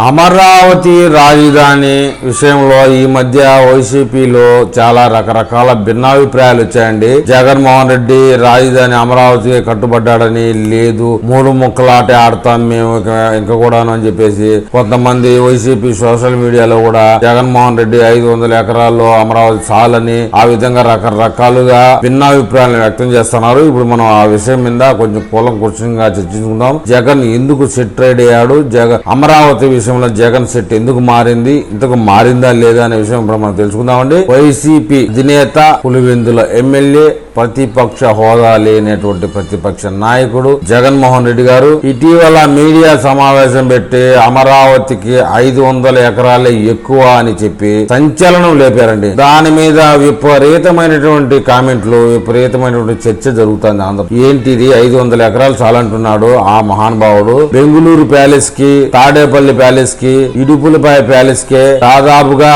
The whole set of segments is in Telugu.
అమరావతి రాజధాని విషయంలో ఈ మధ్య వైసీపీలో చాలా రకరకాల భిన్నాభిప్రాయాలు వచ్చాయండి. జగన్మోహన్ రెడ్డి రాజధాని అమరావతికి కట్టుబడ్డాడని, లేదు మూడు ముక్కలాట ఆడతాం మేము ఇంకా కూడాను అని చెప్పేసి కొంతమంది వైసీపీ సోషల్ మీడియాలో కూడా జగన్మోహన్ రెడ్డి 500 ఎకరాల్లో అమరావతి చాలని ఆ విధంగా రకరకాలుగా భిన్నాభిప్రాయాలను వ్యక్తం చేస్తున్నారు. ఇప్పుడు మనం ఆ విషయం మీద కొంచెం కూలంకషంగా చర్చించుకుందాం. జగన్ ఎందుకు సెట్ రైడ్ అయ్యాడు, అమరావతి విషయంలో జగన్ సెట్ ఎందుకు మారింది, ఇంతకు మారిందా లేదా అనే విషయం ఇప్పుడు మనం తెలుసుకుందామండి. వైసీపీ అధినేత పులివెందుల ఎమ్మెల్యే ప్రతిపక్ష హోదా లేనటువంటి ప్రతిపక్ష నాయకుడు జగన్మోహన్ రెడ్డి గారు ఇటీవల మీడియా సమావేశం పెట్టి అమరావతికి 500 ఎకరాలే ఎక్కువ అని చెప్పి సంచలనం లేపారండి. దాని మీద విపరీతమైనటువంటి కామెంట్లు, విపరీతమైనటువంటి చర్చ జరుగుతుంది. ఆంధ్ర ఏంటిది 500 ఎకరాలు చాలంటున్నాడు ఆ మహానుభావుడు. బెంగుళూరు ప్యాలెస్ కి, తాడేపల్లి ప్యాలెస్ కి, ఇడుపులపాయ ప్యాలెస్ కి దాదాపుగా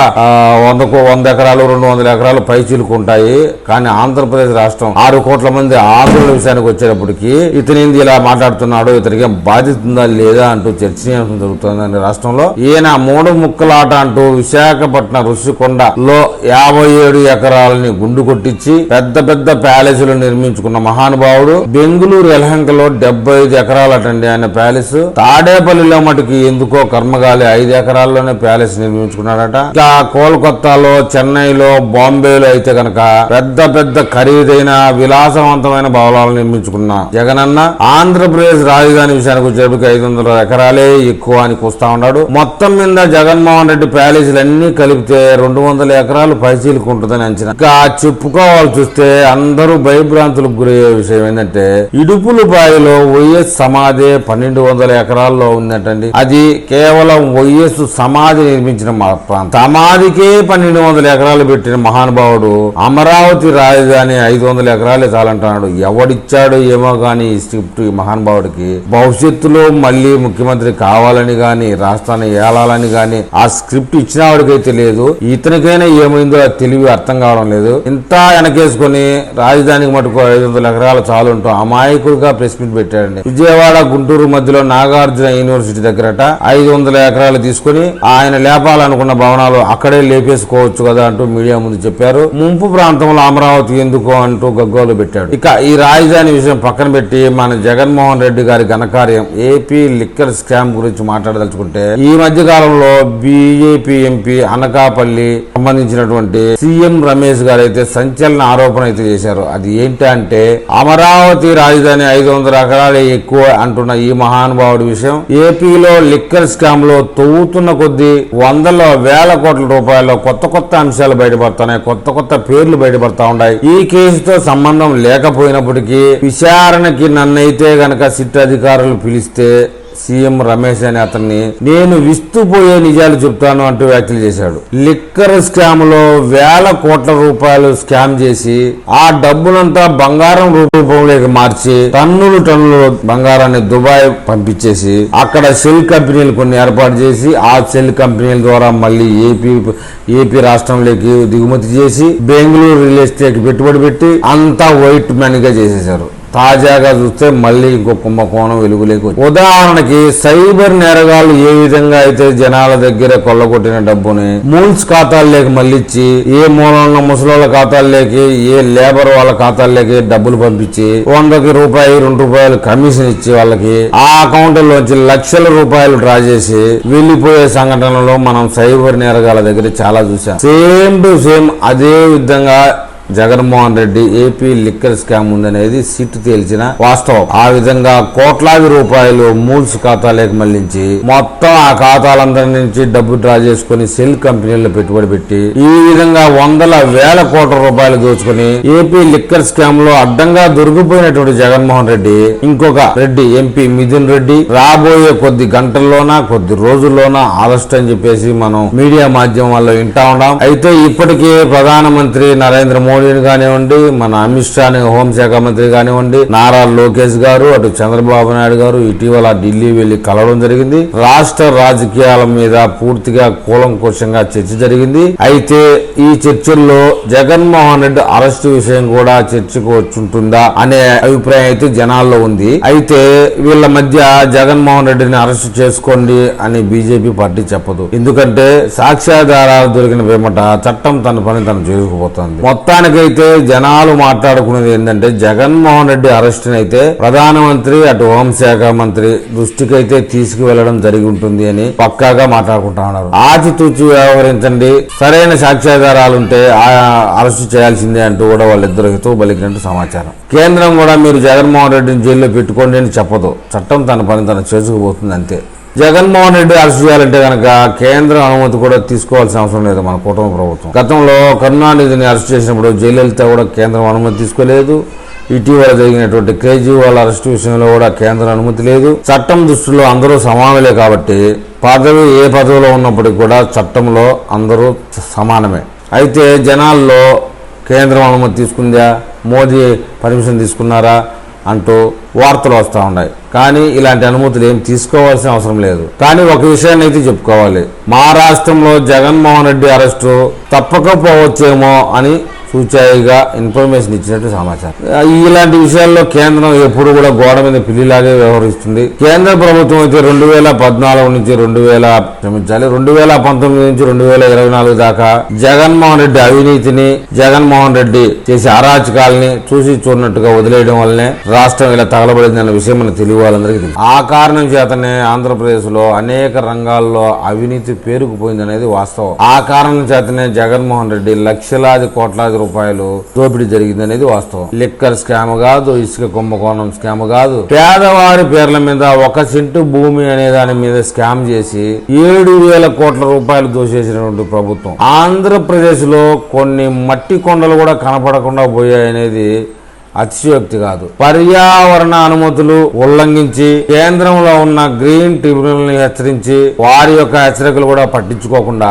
100 ఎకరాలు 200 ఎకరాలు పైచిలుకుంటాయి. కానీ ఆంధ్రప్రదేశ్ రాష్ట్రం 6 కోట్ల మంది ఆంధ్రుల విషయానికి వచ్చేటప్పటికి ఇతనేంది ఇలా మాట్లాడుతున్నాడు, ఇతనికి బాధ్యత ఉందా లేదా అంటూ చర్చనీయాంశం జరుగుతుందండి రాష్ట్రంలో. ఈయన మూడు ముక్కలాట అంటూ విశాఖపట్నం ఋషికొండలో 57 ఎకరాలని గుండు కొట్టించి పెద్ద పెద్ద ప్యాలెస్లు నిర్మించుకున్న మహానుభావుడు. బెంగుళూరు ఎలహంకలో 75 ఎకరాలటండి ఆయన ప్యాలెస్. తాడేపల్లిలో మటుకి ఎందుకో కర్మగాలి 5 ఎకరాల్లోనే ప్యాలెస్ నిర్మించుకున్నాడట. ఇంకా కోల్కతాలో, చెన్నైలో, బాంబేలో అయితే కనుక పెద్ద పెద్ద ఖరీదైన విలాసవంతమైన భవనాలు నిర్మించుకున్న జగనన్న ఆంధ్రప్రదేశ్ రాజధాని విషయానికి వచ్చేటప్పటికి 500 ఎకరాలే ఎక్కువ అని కూస్తా ఉన్నాడు. మొత్తం మీద జగన్మోహన్ రెడ్డి ప్యాలెస్లన్నీ కలిపితే 200 ఎకరాలు పైచీలుకుంటుందని అంచనా. ఇంకా చెప్పుకోవాలి చూస్తే అందరూ భయభ్రాంతులకు గురయ్యే విషయం ఏంటంటే ఇడుపులపాయలో వైఎస్ సమాధి 1200 ఎకరాల్లో ఉందంటండి. అది కేవలం వైఎస్ సమాధి నిర్మించిన ప్రాంతం. సమాధికే 1200 ఎకరాలు పెట్టిన మహానుభావుడు అమరావతి రాజధాని 500 ఎకరాలే చాలంటున్నాడు. ఎవడిచ్చాడు ఏమో గాని ఈ స్క్రిప్ట్ ఈ మహానుభావుడికి. భవిష్యత్తులో మళ్ళీ ముఖ్యమంత్రి కావాలని గాని, రాష్ట్రాన్ని ఏలాలని గాని ఆ స్క్రిప్ట్ ఇచ్చిన వాడికైతే లేదు. ఇతనికైనా ఏమైందో అది తెలివి అర్థం కావడం లేదు. ఇంత వెనకేసుకుని రాజధానికి మటుకు 500 ఎకరాలు చాలుంటూ అమాయకుడిగా ప్రెస్ మీట్ పెట్టాడండి. విజయవాడ గుంటూరు మధ్యలో నాగార్జున యూనివర్సిటీ దగ్గరట 500 ఎకరాలు తీసుకుని ఆయన లేపాలనుకున్న భవనాలు అక్కడే లేపేసుకోవచ్చు కదా అంటూ మీడియా ముందు చెప్పారు. ముంపు ప్రాంతంలో అమరావతి ఎందుకు అంటూ గగ్గోలు పెట్టాడు. ఇక ఈ రాజధాని విషయం పక్కన పెట్టి మన జగన్మోహన్ రెడ్డి గారి ఘనకార్యం ఏపీ లిక్కర్ స్కామ్ గురించి మాట్లాడదలుచుకుంటే ఈ మధ్య కాలంలో బీజేపీ ఎంపీ అనకాపల్లి సంబంధించినటువంటి సీఎం రమేష్ గారు అయితే సంచలన ఆరోపణ అయితే చేశారు. అది ఏంటి అంటే అమరావతి రాజధాని 500 ఎకరాలే ఎక్కువ అంటున్న ఈ మహానుభావుడి విషయం ఏపీలో లిక్కర్ స్కామ్ లో తవ్వుతున్న కొద్దీ వందల వేల కోట్ల రూపాయల కొత్త అంశాలు బయటపడుతున్నాయి, కొత్త పేర్లు బయటపడతా ఉన్నాయి. ఈ కేసుతో సంబంధం లేకపోయినప్పటికీ విచారణకి నన్నైతే గనక సిట్ అధికారులు పిలిస్తే సీఎం రమేష్ అని అతన్ని నేను విస్తుపోయే నిజాలు చెప్తాను అంటూ వ్యాఖ్యలు చేశాడు. లిక్కర్ స్కామ్ లో వేల కోట్ల రూపాయలు స్కామ్ చేసి ఆ డబ్బులంతా బంగారం రూపంలోకి మార్చి టన్నులు బంగారాన్ని దుబాయ్ పంపించేసి అక్కడ సెల్ కంపెనీలు కొన్ని ఏర్పాటు చేసి ఆ సెల్ కంపెనీల ద్వారా మళ్ళీ ఏపీ రాష్ట్రంలోకి దిగుమతి చేసి బెంగళూరు రియల్ ఎస్టేట్ పెట్టుబడి పెట్టి అంతా వైట్ మనీ గా చేసేశారు. తాజాగా చూస్తే మళ్ళీ ఇంకో కుంభకోణం వెలుగులేకు. ఉదాహరణకి సైబర్ నేరగాళ్లు ఏ విధంగా అయితే జనాల దగ్గర కొల్లగొట్టిన డబ్బుని మూల్స్ ఖాతాల్లోకి మళ్ళిచ్చి ఏ మూలంలో ముసలోళ్ళ ఖాతాల్లోకి, ఏ లేబర్ వాళ్ళ ఖాతాల్లోకి డబ్బులు పంపించి 100 రూపాయలు 2 రూపాయలు కమిషన్ ఇచ్చి వాళ్ళకి ఆ అకౌంట్లోంచి లక్షల రూపాయలు డ్రా చేసి వెళ్లిపోయే సంఘటనలో మనం సైబర్ నేరగాళ్ల దగ్గర చాలా చూసాం. సేమ్ టు సేమ్ అదే విధంగా Jaganmohan Reddy AP liquor scam ఉందనేది సిట్ తేల్చిన వాస్తవం. ఆ విధంగా కోట్లాది రూపాయలు మూల్స్ ఖాతాలోకి మళ్లించి మొత్తం ఆ ఖాతాలందరి నుంచి డబ్బు డ్రా చేసుకుని సెల్ కంపెనీల్లో పెట్టుబడి పెట్టి ఈ విధంగా వందల వేల కోట్ల రూపాయలు దోచుకుని ఏపీ లిక్కర్ స్కామ్ లో అడ్డంగా దొరికిపోయినటువంటి జగన్మోహన్ రెడ్డి ఇంకొక రెడ్డి ఎంపీ మిథున్ రెడ్డి రాబోయే కొద్ది గంటల్లోనా కొద్ది రోజుల్లోనా అరెస్ట్ అని చెప్పేసి మనం మీడియా మాధ్యమం వల్ల వింటా ఉన్నాం. అయితే ఇప్పటికే ప్రధానమంత్రి నరేంద్ర మోడీ మోడీని కానివ్వండి, మన అమిత్ షా హోంశాఖ మంత్రి కానివ్వండి, నారా లోకేష్ గారు, అటు చంద్రబాబు నాయుడు గారు ఇటీవల ఢిల్లీ వెళ్లి కలవడం జరిగింది. రాష్ట్ర రాజకీయాల మీద పూర్తిగా కూలంకుషంగా చర్చ జరిగింది. అయితే ఈ చర్చల్లో జగన్మోహన్ రెడ్డి అరెస్టు విషయం కూడా చర్చకు వచ్చుంటుందా అనే అభిప్రాయం అయితే జనాల్లో ఉంది. అయితే వీళ్ళ మధ్య జగన్మోహన్ రెడ్డిని అరెస్ట్ చేసుకోండి అని బీజేపీ పార్టీ చెప్పదు. ఎందుకంటే సాక్ష్యాధారాలు దొరికిన పిమ్మట చట్టం తన పని తను చేసుకుపోతుంది. మొత్తానికైతే జనాలు మాట్లాడుకునేది ఏంటంటే జగన్మోహన్ రెడ్డి అరెస్ట్ అయితే ప్రధానమంత్రి అటు హోంశాఖ మంత్రి దృష్టికైతే తీసుకువెళ్లడం జరిగి ఉంటుంది అని పక్కాగా మాట్లాడుకుంటా ఉన్నారు. ఆచితూచి వ్యవహరించండి, సరైన సాక్ష్యాధారాలుంటే అరెస్టు చేయాల్సిందే అంటూ కూడా వాళ్ళిద్దరు హితవు పలికినట్టు సమాచారం. కేంద్రం కూడా మీరు జగన్మోహన్ రెడ్డిని జైల్లో పెట్టుకోండి అని చెప్పదు. చట్టం తన పని తను చేసుకుపోతుంది అంతే. జగన్మోహన్ రెడ్డి అరెస్ట్ చేయాలంటే కనుక కేంద్ర అనుమతి కూడా తీసుకోవాల్సిన అవసరం లేదు మన కూటమి ప్రభుత్వం. గతంలో కరుణానిధిని అరెస్ట్ చేసినప్పుడు జయలలిత కూడా కేంద్రం అనుమతి తీసుకోలేదు. ఇటీవల జరిగినటువంటి కేజ్రీవాల్ అరెస్టు విషయంలో కూడా కేంద్ర అనుమతి లేదు. చట్టం దృష్టిలో అందరూ సమానులే కాబట్టి ఏ పదవిలో ఉన్నప్పటికీ కూడా చట్టంలో అందరూ సమానమే. అయితే జనాల్లో కేంద్రం అనుమతి తీసుకుందా, మోదీ పర్మిషన్ తీసుకున్నారా అంటూ వార్తలు వస్తూ ఉన్నాయి. కానీ ఇలాంటి అనుమతులు ఏం తీసుకోవాల్సిన అవసరం లేదు. కానీ ఒక విషయాన్ని అయితే చెప్పుకోవాలి, మహారాష్ట్రంలో జగన్మోహన్ రెడ్డి అరెస్టు తప్పకపోవచ్చేమో అని సూచాయిగా ఇన్ఫర్మేషన్ ఇచ్చినట్టు సమాచారం. ఇలాంటి విషయాల్లో కేంద్రం ఎప్పుడు కూడా గోడ మీద పిల్లిలాగే వ్యవహరిస్తుంది. కేంద్ర ప్రభుత్వం అయితే 2014 నుంచి 2019 నుంచి 2024 దాకా జగన్మోహన్ రెడ్డి అవినీతిని, జగన్మోహన్ రెడ్డి చేసే అరాచకాలని చూసి చూడనట్టుగా వదిలేయడం వల్లనే రాష్ట్రం ఇలా తగలబడిందన్న విషయం మన తెలుగు వాళ్ళందరికీ తెలుసు. ఆ కారణం చేతనే ఆంధ్రప్రదేశ్ లో అనేక రంగాల్లో అవినీతి పేరుకుపోయిందనేది వాస్తవం. ఆ కారణం చేతనే జగన్మోహన్ రెడ్డి లక్షలాది కోట్లాది రూపాయలు దోపిడీ జరిగిందనేది వాస్తవం. లిక్కర్ స్కామ్ కాదు, ఇసుక కుంభకోణం స్కామ్ కాదు, పేదవారి పేర్ల మీద 1 సెంటు భూమి అనే దాని మీద స్కామ్ చేసి 7,000 కోట్ల రూపాయలు దోచేసినటువంటి ప్రభుత్వం. ఆంధ్రప్రదేశ్ లో కొన్ని మట్టి కొండలు కూడా కనపడకుండా పోయాయనేది అతిశయోక్తి కాదు. పర్యావరణ అనుమతులు ఉల్లంఘించి కేంద్రంలో ఉన్న గ్రీన్ ట్రిబ్యునల్ ని హెచ్చరించి వారి యొక్క హెచ్చరికలు కూడా పట్టించుకోకుండా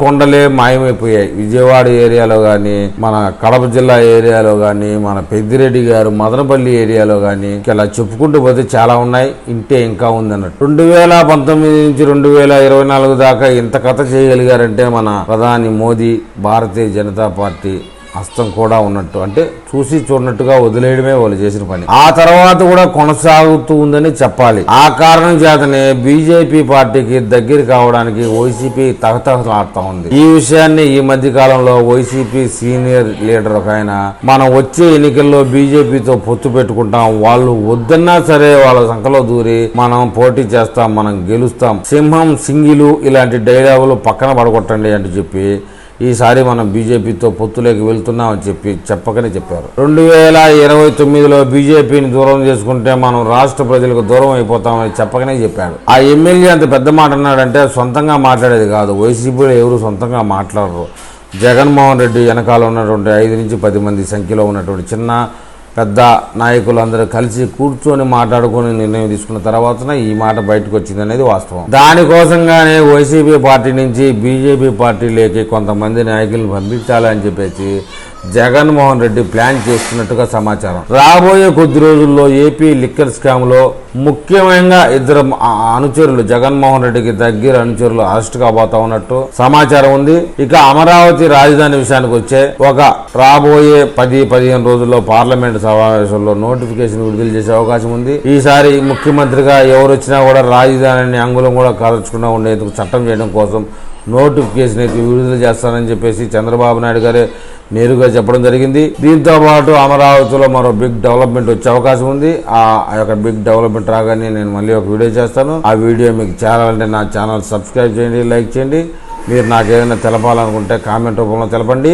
కొండలే మాయమైపోయాయి. విజయవాడ ఏరియాలో గాని, మన కడప జిల్లా ఏరియాలో గాని, మన పెద్దిరెడ్డి గారు మదనపల్లి ఏరియాలో గాని, ఇలా చెప్పుకుంటూ పోతే చాలా ఉన్నాయి. ఇంటే ఇంకా ఉంది అన్నట్టు. 2019 నుంచి 2024 దాకా ఇంత కథ చేయగలిగారంటే మన ప్రధాని మోదీ, భారతీయ జనతా పార్టీ హస్తం కూడా ఉన్నట్టు. అంటే చూసి చూడనట్టుగా వదిలేయడమే వాళ్ళు చేసిన పని. ఆ తర్వాత కూడా కొనసాగుతూ ఉందని చెప్పాలి. ఆ కారణం చేతనే బీజేపీ పార్టీకి దగ్గర కావడానికి వైసీపీ తహతహలాడుతూ ఉంది. ఈ విషయాన్ని ఈ మధ్య కాలంలో వైసీపీ సీనియర్ లీడర్ ఒక ఆయన, మనం వచ్చే ఎన్నికల్లో బీజేపీతో పొత్తు పెట్టుకుంటాం, వాళ్ళు వద్దన్నా సరే వాళ్ళ సంఖలో దూరి మనం పోటీ చేస్తాం, మనం గెలుస్తాం, సింహం సింగిలు ఇలాంటి డైలాగులు పక్కన పడగొట్టండి అంటూ చెప్పి ఈసారి మనం బీజేపీతో పొత్తులోకి వెళ్తున్నామని చెప్పకనే చెప్పారు. 2029లో బీజేపీని దూరం చేసుకుంటే మనం రాష్ట్ర ప్రజలకు దూరం అయిపోతామని చెప్పకనే చెప్పాడు. ఆ ఎమ్మెల్యే అంత పెద్ద మాట అన్నాడంటే సొంతంగా మాట్లాడేది కాదు. వైసీపీలో ఎవరు సొంతంగా మాట్లాడరు. జగన్మోహన్ రెడ్డి వెనకాల ఉన్నటువంటి 5 నుంచి 10 మంది సంఖ్యలో ఉన్నటువంటి చిన్న పెద్ద నాయకులందరూ కలిసి కూర్చొని మాట్లాడుకుని నిర్ణయం తీసుకున్న తర్వాతనే ఈ మాట బయటకు వచ్చింది అనేది వాస్తవం. దానికోసంగానే వైసీపీ పార్టీ నుంచి బీజేపీ పార్టీలోకి కొంతమంది నాయకులను పంపించాలని చెప్పేసి జగన్మోహన్ రెడ్డి ప్లాన్ చేస్తున్నట్టుగా సమాచారం. రాబోయే కొద్ది రోజుల్లో ఏపీ లిక్కర్ స్కామ్ లో ముఖ్యమైన 2 అనుచరులు, జగన్మోహన్ రెడ్డికి దగ్గర అనుచరులు అరెస్ట్ కాబోతా ఉన్నట్టు సమాచారం ఉంది. ఇక అమరావతి రాజధాని విషయానికి వచ్చే రాబోయే 10-15 రోజుల్లో పార్లమెంట్ సమావేశంలో నోటిఫికేషన్ విడుదల చేసే అవకాశం ఉంది. ఈసారి ముఖ్యమంత్రిగా ఎవరు వచ్చినా కూడా రాజధానిని అంగుళం కూడా కదర్చకుండా ఉండేందుకు చట్టం చేయడం కోసం నోటిఫికేషన్ అయితే విడుదల చేస్తానని చెప్పేసి చంద్రబాబు నాయుడు గారే నేరుగా చెప్పడం జరిగింది. దీంతో పాటు అమరావతిలో మరో బిగ్ డెవలప్మెంట్ వచ్చే అవకాశం ఉంది. ఆ యొక్క బిగ్ డెవలప్మెంట్ రాగానే నేను మళ్ళీ ఒక వీడియో చేస్తాను. ఆ వీడియో మీకు చేరాలంటే నా ఛానల్ సబ్స్క్రైబ్ చేయండి, లైక్ చేయండి. మీరు నాకు ఏదైనా తెలపాలనుకుంటే కామెంట్ రూపంలో తెలపండి.